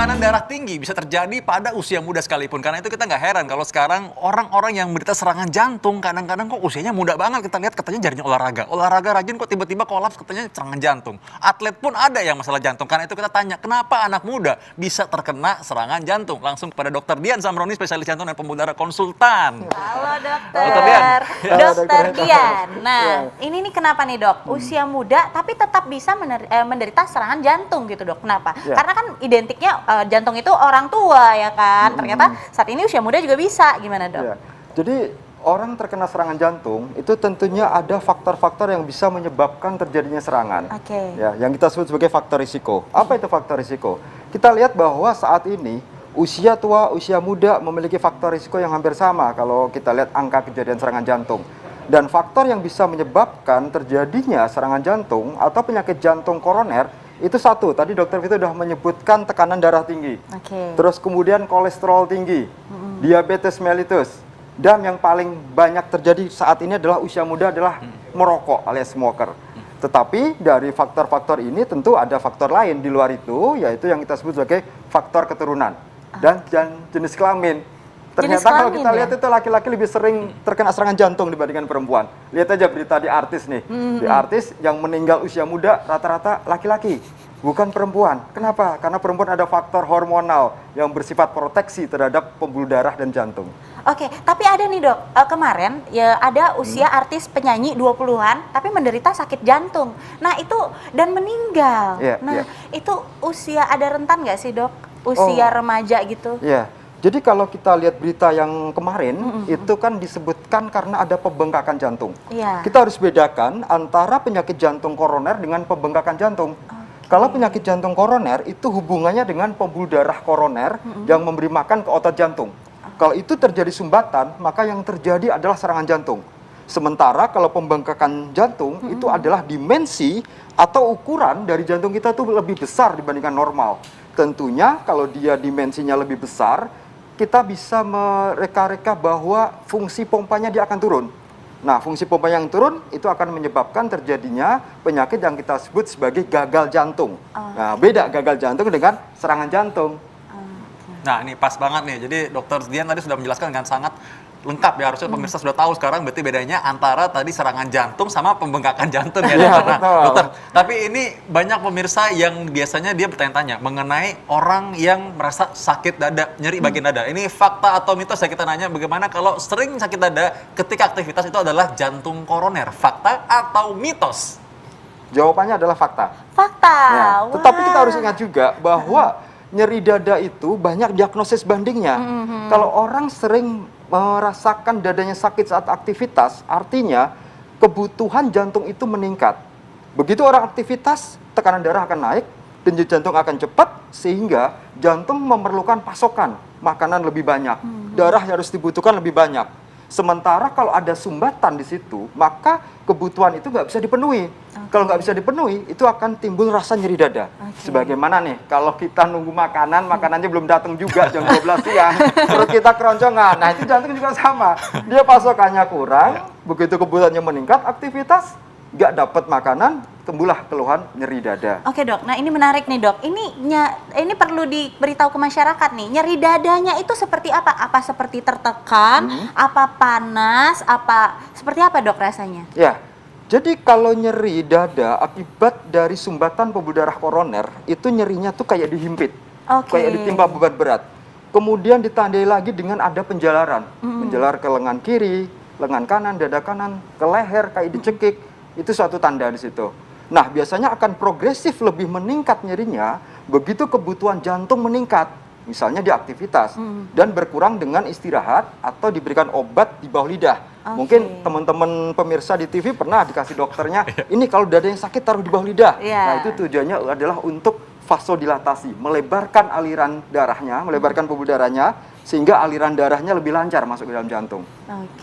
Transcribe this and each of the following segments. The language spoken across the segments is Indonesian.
Tekanan darah tinggi bisa terjadi pada usia muda sekalipun. Karena itu kita nggak heran kalau sekarang orang-orang yang menderita serangan jantung kadang-kadang kok usianya muda banget. Kita lihat katanya jarang olahraga. Olahraga rajin kok tiba-tiba kolaps katanya serangan jantung. Atlet pun ada yang masalah jantung. Karena itu kita tanya, kenapa anak muda bisa terkena serangan jantung? Langsung kepada Dr. Dian Samroni, spesialis jantung dan pembuluh darah konsultan. Halo dokter. Dr. Dian. Dokter Dian. Nah, ini nih kenapa nih dok? Usia muda tapi tetap bisa menderita serangan jantung gitu dok. Kenapa? Karena kan identiknya jantung itu orang tua ya kan. Ternyata saat ini usia muda juga bisa. Gimana dok? Ya. Jadi orang terkena serangan jantung itu tentunya ada faktor-faktor yang bisa menyebabkan terjadinya serangan. Oke. Ya, yang kita sebut sebagai faktor risiko. Apa itu faktor risiko? Kita lihat bahwa saat ini usia tua, usia muda memiliki faktor risiko yang hampir sama kalau kita lihat angka kejadian serangan jantung. Dan faktor yang bisa menyebabkan terjadinya serangan jantung atau penyakit jantung koroner itu satu, tadi dokter Vito sudah menyebutkan tekanan darah tinggi. Terus kemudian kolesterol tinggi, diabetes mellitus. Dan yang paling banyak terjadi saat ini adalah usia muda adalah merokok alias smoker. Tetapi dari faktor-faktor ini tentu ada faktor lain di luar itu, yaitu yang kita sebut sebagai faktor keturunan dan jenis kelamin. Ternyata kalau kita lihat itu laki-laki lebih sering terkena serangan jantung dibandingkan perempuan. Lihat aja berita di artis nih. Di artis yang meninggal usia muda rata-rata laki-laki, bukan perempuan. Kenapa? Karena perempuan ada faktor hormonal yang bersifat proteksi terhadap pembuluh darah dan jantung. Oke, tapi ada nih dok, kemarin ya ada usia artis penyanyi 20-an tapi menderita sakit jantung. Nah itu dan meninggal. Itu usia ada rentan nggak sih dok? Usia remaja gitu? Jadi kalau kita lihat berita yang kemarin, itu kan disebutkan karena ada pembengkakan jantung. Kita harus bedakan antara penyakit jantung koroner dengan pembengkakan jantung. Kalau penyakit jantung koroner itu hubungannya dengan pembuluh darah koroner yang memberi makan ke otot jantung. Kalau itu terjadi sumbatan, maka yang terjadi adalah serangan jantung. Sementara kalau pembengkakan jantung itu adalah dimensi atau ukuran dari jantung kita tuh lebih besar dibandingkan normal. Tentunya kalau dia dimensinya lebih besar, kita bisa mereka-reka bahwa fungsi pompanya dia akan turun. Nah, fungsi pompa yang turun itu akan menyebabkan terjadinya penyakit yang kita sebut sebagai gagal jantung. Nah, beda gagal jantung dengan serangan jantung. Nah, ini pas banget nih. Jadi Dr. Dian tadi sudah menjelaskan dengan sangat lengkap ya. Harusnya pemirsa sudah tahu sekarang berarti bedanya antara tadi serangan jantung sama pembengkakan jantung ya dokter. Nah, dokter, tapi ini banyak pemirsa yang biasanya dia bertanya-tanya mengenai orang yang merasa sakit dada, nyeri bagian dada. Ini fakta atau mitos ya, kita nanya bagaimana kalau sering sakit dada ketika aktivitas itu adalah jantung koroner. Fakta atau mitos? Jawabannya adalah fakta. Fakta. Nah, tetapi kita harus ingat juga bahwa nyeri dada itu banyak diagnosis bandingnya. Kalau orang sering merasakan dadanya sakit saat aktivitas, artinya kebutuhan jantung itu meningkat. Begitu orang aktivitas, tekanan darah akan naik, denyut jantung akan cepat, sehingga jantung memerlukan pasokan makanan lebih banyak. Darah harus dibutuhkan lebih banyak. Sementara kalau ada sumbatan di situ, maka kebutuhan itu nggak bisa dipenuhi. Kalau nggak bisa dipenuhi, itu akan timbul rasa nyeri dada. Sebagaimana nih, kalau kita nunggu makanan, makanannya belum datang juga jam 12 siang, terus kita keroncongan. Nah, itu jantung juga sama. Dia pasokannya kurang, begitu kebutuhannya meningkat, aktivitas nggak dapat makanan, timbullah keluhan nyeri dada. Oke dok, nah ini menarik nih dok. Ini perlu diberitahu ke masyarakat nih. Nyeri dadanya itu seperti apa? Apa seperti tertekan? Apa panas? Apa seperti apa dok rasanya? Ya, jadi kalau nyeri dada akibat dari sumbatan pembuluh darah koroner, itu nyerinya tuh kayak dihimpit, kayak ditimpa beban berat. Kemudian ditandai lagi dengan ada penjalaran, penjalar ke lengan kiri, lengan kanan, dada kanan, ke leher kayak dicekik. Itu suatu tanda di situ. Nah, biasanya akan progresif lebih meningkat nyerinya begitu kebutuhan jantung meningkat, misalnya di aktivitas, dan berkurang dengan istirahat atau diberikan obat di bawah lidah. Mungkin teman-teman pemirsa di TV pernah dikasih dokternya, ini kalau dada yang sakit taruh di bawah lidah. Nah, itu tujuannya adalah untuk vasodilatasi, melebarkan aliran darahnya, melebarkan pembuluh darahnya, sehingga aliran darahnya lebih lancar masuk ke dalam jantung.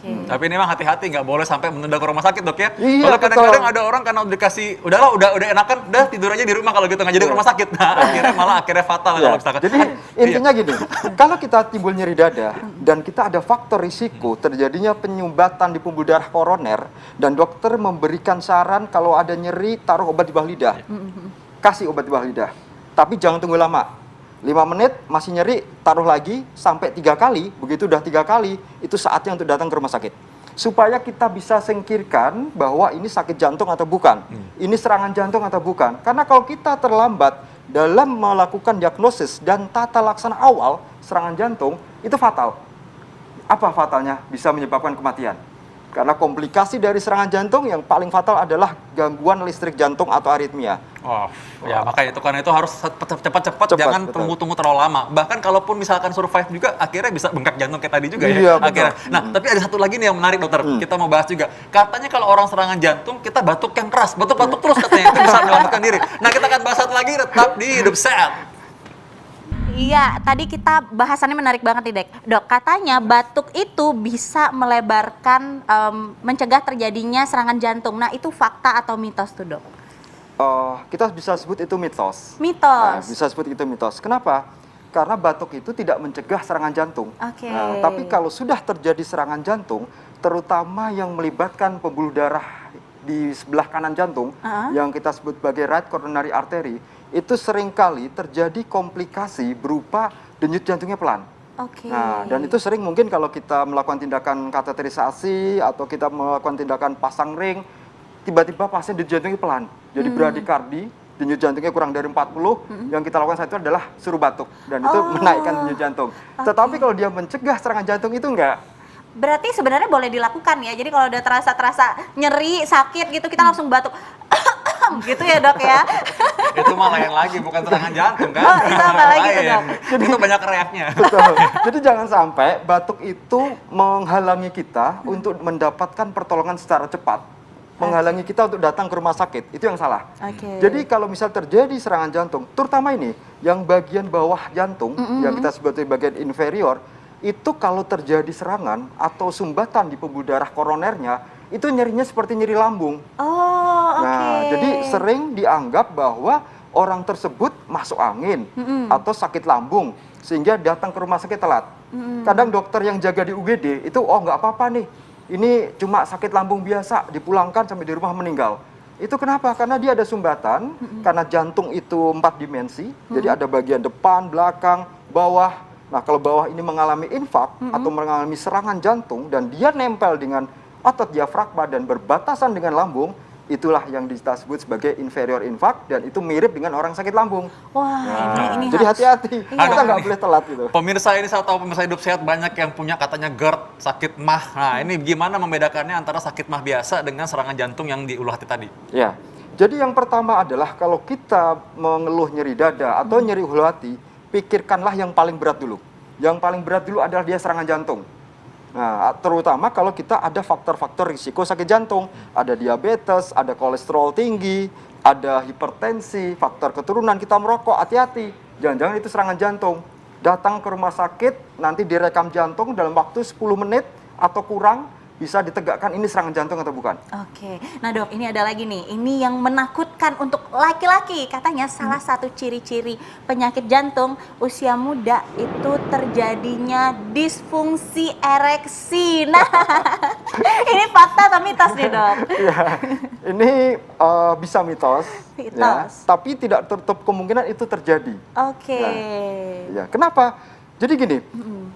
Tapi ini memang hati-hati, nggak boleh sampai menunda ke rumah sakit dok ya. Iya, Kalau kadang-kadang ada orang karena udah dikasih, udah enakan, udah tidur aja di rumah kalau gitu, nggak jadi ke rumah sakit. Nah, akhirnya fatal kalau misalkan. Jadi intinya gini, kalau kita timbul nyeri dada dan kita ada faktor risiko terjadinya penyumbatan di pembuluh darah koroner dan dokter memberikan saran kalau ada nyeri taruh obat di bawah lidah, kasih obat di bawah lidah. Tapi jangan tunggu lama. 5 menit masih nyeri, taruh lagi sampai 3 kali, begitu udah 3 kali, itu saatnya untuk datang ke rumah sakit. Supaya kita bisa singkirkan bahwa ini sakit jantung atau bukan, ini serangan jantung atau bukan. Karena kalau kita terlambat dalam melakukan diagnosis dan tata laksana awal serangan jantung, itu fatal. Apa fatalnya? Bisa menyebabkan kematian. Karena komplikasi dari serangan jantung yang paling fatal adalah gangguan listrik jantung atau aritmia. Oh, ya makanya itu, karena itu harus cepat-cepat, jangan tunggu-tunggu terlalu lama. Bahkan kalaupun misalkan survive juga, akhirnya bisa bengkak jantung kayak tadi juga Iya, ya. Akhirnya. Nah, tapi ada satu lagi nih yang menarik dokter, kita mau bahas juga. Katanya kalau orang serangan jantung, kita batuk yang keras, batuk-batuk terus katanya, itu bisa menyelamatkan diri. Nah, kita akan bahas satu lagi, tetap di Hidup Sehat. Iya, tadi kita bahasannya menarik banget nih, Dok. Katanya batuk itu bisa melebarkan, mencegah terjadinya serangan jantung. Nah, itu fakta atau mitos tuh, Dok? Kita bisa sebut itu mitos. Mitos. Nah, bisa sebut itu mitos. Kenapa? Karena batuk itu tidak mencegah serangan jantung. Oke. Nah, tapi kalau sudah terjadi serangan jantung, terutama yang melibatkan pembuluh darah di sebelah kanan jantung, yang kita sebut sebagai right coronary artery, itu seringkali terjadi komplikasi berupa denyut jantungnya pelan. Oke. Nah, dan itu sering mungkin kalau kita melakukan tindakan kateterisasi atau kita melakukan tindakan pasang ring, tiba-tiba pasien denyut jantungnya pelan. Jadi bradikardi, denyut jantungnya kurang dari 40, yang kita lakukan saat itu adalah suruh batuk. Dan itu menaikkan denyut jantung. Tetapi kalau dia mencegah serangan jantung itu enggak. Berarti sebenarnya boleh dilakukan ya. Jadi kalau udah terasa nyeri, sakit gitu, kita langsung batuk. Gitu ya, Dok ya. Itu malah yang lagi, bukan serangan jantung kan? Oh, sama lagi tuh, Dok. Jadi itu banyak reaknya. Betul. Jadi jangan sampai batuk itu menghalangi kita untuk mendapatkan pertolongan secara cepat. Menghalangi kita untuk datang ke rumah sakit. Itu yang salah. Oke. Jadi kalau misal terjadi serangan jantung, terutama ini, yang bagian bawah jantung, yang kita sebut sebagai bagian inferior, itu kalau terjadi serangan atau sumbatan di pembuluh darah koronernya, itu nyerinya seperti nyeri lambung. Oh, oke. Nah, jadi sering dianggap bahwa orang tersebut masuk angin atau sakit lambung sehingga datang ke rumah sakit telat. Kadang dokter yang jaga di UGD itu, oh nggak apa-apa nih, ini cuma sakit lambung biasa, dipulangkan sampai di rumah meninggal. Itu kenapa? Karena dia ada sumbatan, karena jantung itu 4 dimensi, jadi ada bagian depan, belakang, bawah. Nah, kalau bawah ini mengalami infak atau mengalami serangan jantung dan dia nempel dengan otot diafragma dan berbatasan dengan lambung, itulah yang disebut sebagai inferior infarct, dan itu mirip dengan orang sakit lambung. Wah, ini Jadi harus- hati-hati, Iya. kita nggak boleh telat gitu. Pemirsa ini, saya tahu pemirsa Hidup Sehat banyak yang punya katanya GERD, sakit MAH. Nah, ini gimana membedakannya antara sakit MAH biasa dengan serangan jantung yang di ulu hati tadi? Ya, jadi yang pertama adalah kalau kita mengeluh nyeri dada atau nyeri ulu hati, pikirkanlah yang paling berat dulu. Yang paling berat dulu adalah dia serangan jantung. Nah, terutama kalau kita ada faktor-faktor risiko sakit jantung, ada diabetes, ada kolesterol tinggi, ada hipertensi, faktor keturunan, kita merokok, hati-hati. Jangan-jangan itu serangan jantung. Datang ke rumah sakit, nanti direkam jantung dalam waktu 10 menit atau kurang, bisa ditegakkan ini serangan jantung atau bukan. Oke, nah Dok, ini ada lagi nih, ini yang menakutkan untuk laki-laki. Katanya salah satu ciri-ciri penyakit jantung usia muda itu terjadinya disfungsi ereksi. Nah, ini fakta atau mitos nih, Dok? Ya, ini bisa mitos, ya, Mitos. tapi tidak tertutup kemungkinan itu terjadi. Oke. Ya, kenapa? Jadi gini,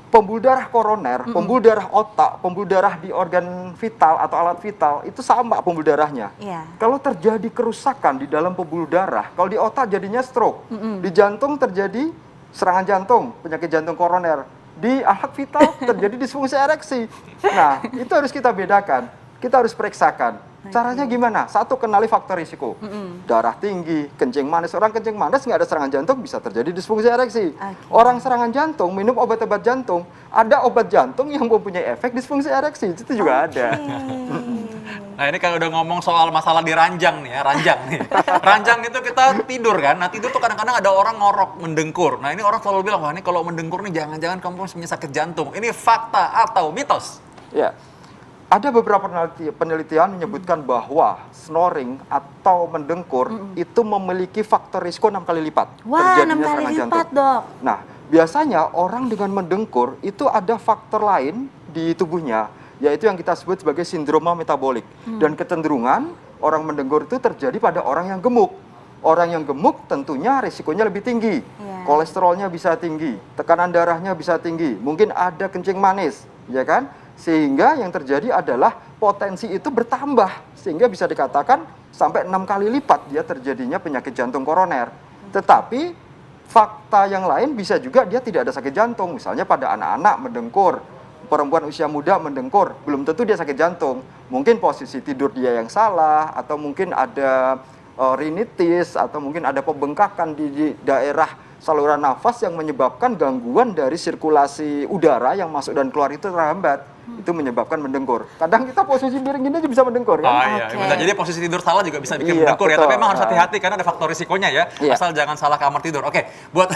pembuluh darah koroner, pembuluh darah otak, pembuluh darah di organ vital atau alat vital itu sama pembuluh darahnya. Iya. Kalau terjadi kerusakan di dalam pembuluh darah, kalau di otak jadinya stroke, di jantung terjadi serangan jantung, penyakit jantung koroner, di alat vital terjadi disfungsi ereksi. Nah, itu harus kita bedakan, kita harus periksakan. Caranya gimana? Satu, kenali faktor risiko. Darah tinggi, kencing manis. Orang kencing manis nggak ada serangan jantung, bisa terjadi disfungsi ereksi. Orang serangan jantung, minum obat-obat jantung, ada obat jantung yang mempunyai efek disfungsi ereksi. Itu juga ada. Nah, ini kalau udah ngomong soal masalah di ranjang nih ya, ranjang nih. Ranjang itu kita tidur kan, nah tidur tuh kadang-kadang ada orang ngorok, mendengkur. Nah, ini orang selalu bilang, wah ini kalau mendengkur nih jangan-jangan kamu punya sakit jantung. Ini fakta atau mitos? Ya. Ada beberapa penelitian menyebutkan bahwa snoring atau mendengkur itu memiliki faktor risiko 6 kali lipat Wah, 6 terjadinya kali serangan lipat, jantung. Dok. Nah, biasanya orang dengan mendengkur itu ada faktor lain di tubuhnya, yaitu yang kita sebut sebagai sindroma metabolik. Dan kecenderungan orang mendengkur itu terjadi pada orang yang gemuk. Orang yang gemuk tentunya risikonya lebih tinggi. Iya. kolesterolnya bisa tinggi, tekanan darahnya bisa tinggi, mungkin ada kencing manis, ya kan? Sehingga yang terjadi adalah potensi itu bertambah, sehingga bisa dikatakan sampai 6 kali lipat dia terjadinya penyakit jantung koroner. Tetapi fakta yang lain bisa juga dia tidak ada sakit jantung, misalnya pada anak-anak mendengkur, perempuan usia muda mendengkur, belum tentu dia sakit jantung. Mungkin posisi tidur dia yang salah, atau mungkin ada rinitis, atau mungkin ada pembengkakan di daerah saluran nafas yang menyebabkan gangguan dari sirkulasi udara yang masuk dan keluar itu terhambat. Itu menyebabkan mendengkur. Kadang kita posisi miring gini aja bisa mendengkur kan? Oh iya, Oke. jadi posisi tidur salah juga bisa bikin Iya, mendengkur ya. betul. Tapi memang harus hati-hati karena ada faktor risikonya ya. Iya. Asal jangan salah kamar tidur. Oke, buat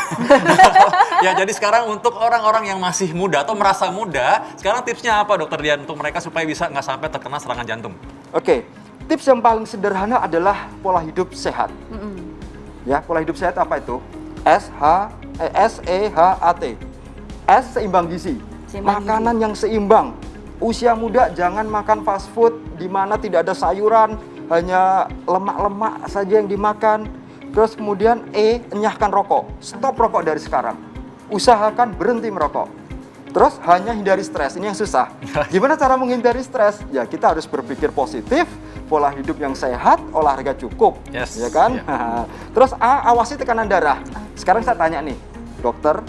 ya jadi sekarang untuk orang-orang yang masih muda atau merasa muda, sekarang tipsnya apa Dokter Dian untuk mereka supaya bisa nggak sampai terkena serangan jantung? Oke, tips yang paling sederhana adalah pola hidup sehat. Ya, pola hidup sehat apa itu? SEHAT. S seimbang gizi. Seimbang Makanan yang seimbang. Usia muda jangan makan fast food di mana tidak ada sayuran, hanya lemak-lemak saja yang dimakan. Terus kemudian enyahkan rokok. Stop rokok dari sekarang. Usahakan berhenti merokok. Terus hanya hindari stres. Ini yang susah. Gimana cara menghindari stres? Ya kita harus berpikir positif, pola hidup yang sehat, olahraga cukup, Yes, ya kan? iya. Terus awasi tekanan darah. Sekarang saya tanya nih, dokter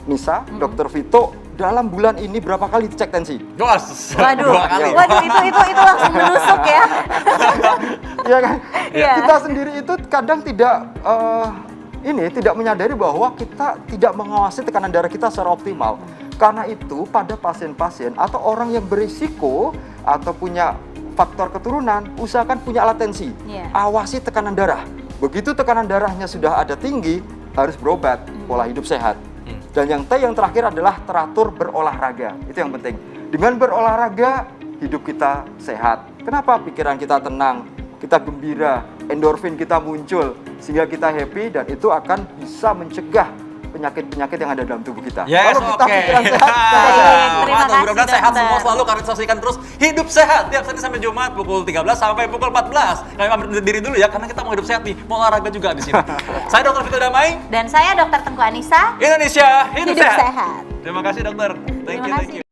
Nisa, dokter Vito, dalam bulan ini berapa kali cek tensi? Dos. Waduh, 2 kali. waduh itu langsung menusuk ya. Iya kan? Iya. Kita sendiri itu kadang tidak tidak menyadari bahwa kita tidak mengawasi tekanan darah kita secara optimal. Karena itu pada pasien-pasien atau orang yang berisiko atau punya faktor keturunan, usahakan punya alat tensi. Iya. Awasi tekanan darah. Begitu tekanan darahnya sudah ada tinggi, harus berobat, pola hidup sehat. Dan yang terakhir adalah teratur berolahraga. Itu yang penting. Dengan berolahraga, hidup kita sehat. Kenapa? Pikiran kita tenang, kita gembira, endorfin kita muncul, sehingga kita happy dan itu akan bisa mencegah penyakit-penyakit yang ada dalam tubuh kita. Yes, Kalau kita oke. pikiran sehat, kita Baik, sehat. terima Mantap, kasih, mudah-mudahan sehat dokter. semua selalu. Kalian saksikan terus Hidup Sehat tiap Senin sampai Jumat pukul 13 sampai pukul 14. Kalian ambil diri dulu ya karena kita mau hidup sehat nih, mau olahraga juga di sini. Saya Dr. Vito Damai, Dan saya Dr. Tengku Anissa. Indonesia Hidup, Hidup sehat. Terima kasih dokter. Thank Terima you, thank kasih. you.